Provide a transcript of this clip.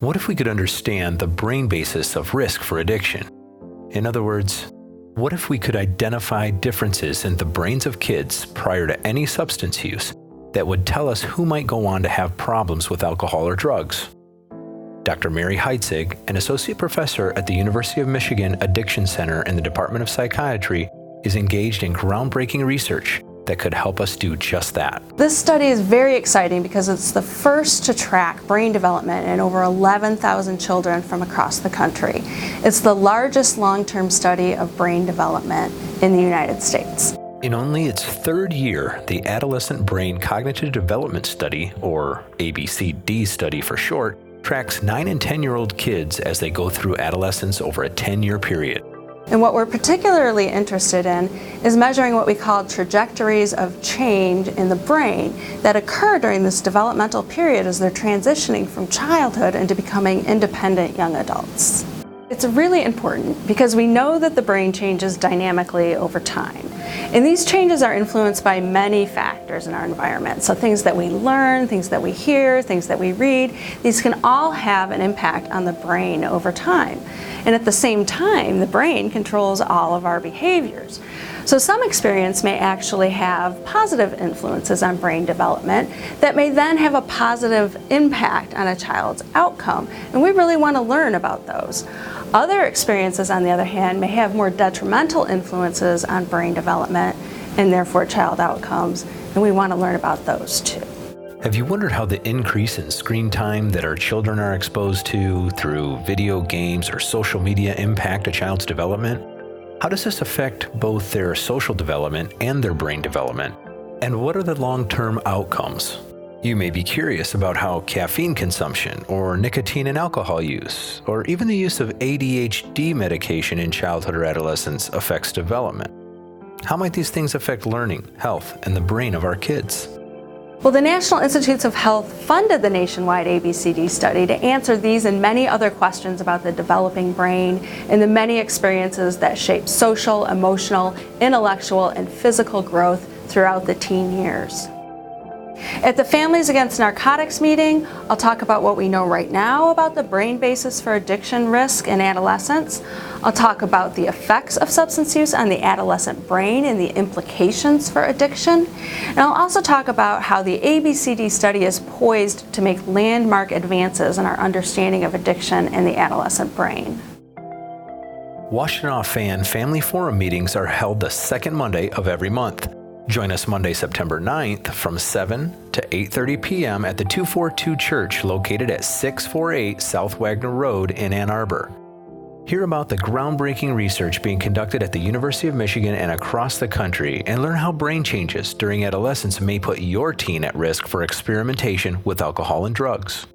What if we could understand the brain basis of risk for addiction? In other words, what if we could identify differences in the brains of kids prior to any substance use that would tell us who might go on to have problems with alcohol or drugs? Dr. Mary Heitzig, an associate professor at the University of Michigan Addiction Center in the Department of Psychiatry, is engaged in groundbreaking research that could help us do just that. This study is very exciting because it's the first to track brain development in over 11,000 children from across the country. It's the largest long-term study of brain development in the United States. In only its third year, the Adolescent Brain Cognitive Development Study, or ABCD study for short, tracks 9 and 10-year-old kids as they go through adolescence over a 10-year period. And what we're particularly interested in is measuring what we call trajectories of change in the brain that occur during this developmental period as they're transitioning from childhood into becoming independent young adults. It's really important because we know that the brain changes dynamically over time. And these changes are influenced by many factors in our environment. So things that we learn, things that we hear, things that we read, these can all have an impact on the brain over time. And at the same time, the brain controls all of our behaviors. So some experience may actually have positive influences on brain development that may then have a positive impact on a child's outcome. And we really want to learn about those. Other experiences, on the other hand, may have more detrimental influences on brain development and therefore child outcomes. And we want to learn about those too. Have you wondered how the increase in screen time that our children are exposed to through video games or social media impact a child's development? How does this affect both their social development and their brain development? And what are the long-term outcomes? You may be curious about how caffeine consumption or nicotine and alcohol use, or even the use of ADHD medication in childhood or adolescence affects development. How might these things affect learning, health, and the brain of our kids? Well, the National Institutes of Health funded the nationwide ABCD study to answer these and many other questions about the developing brain and the many experiences that shape social, emotional, intellectual, and physical growth throughout the teen years. At the Families Against Narcotics meeting, I'll talk about what we know right now about the brain basis for addiction risk in adolescence. I'll talk about the effects of substance use on the adolescent brain and the implications for addiction. And I'll also talk about how the ABCD study is poised to make landmark advances in our understanding of addiction in the adolescent brain. Washtenaw FAN Family Forum meetings are held the second Monday of every month. Join us Monday, September 9th from 7 to 8:30 p.m. at the 242 Church located at 648 South Wagner Road in Ann Arbor. Hear about the groundbreaking research being conducted at the University of Michigan and across the country, and learn how brain changes during adolescence may put your teen at risk for experimentation with alcohol and drugs.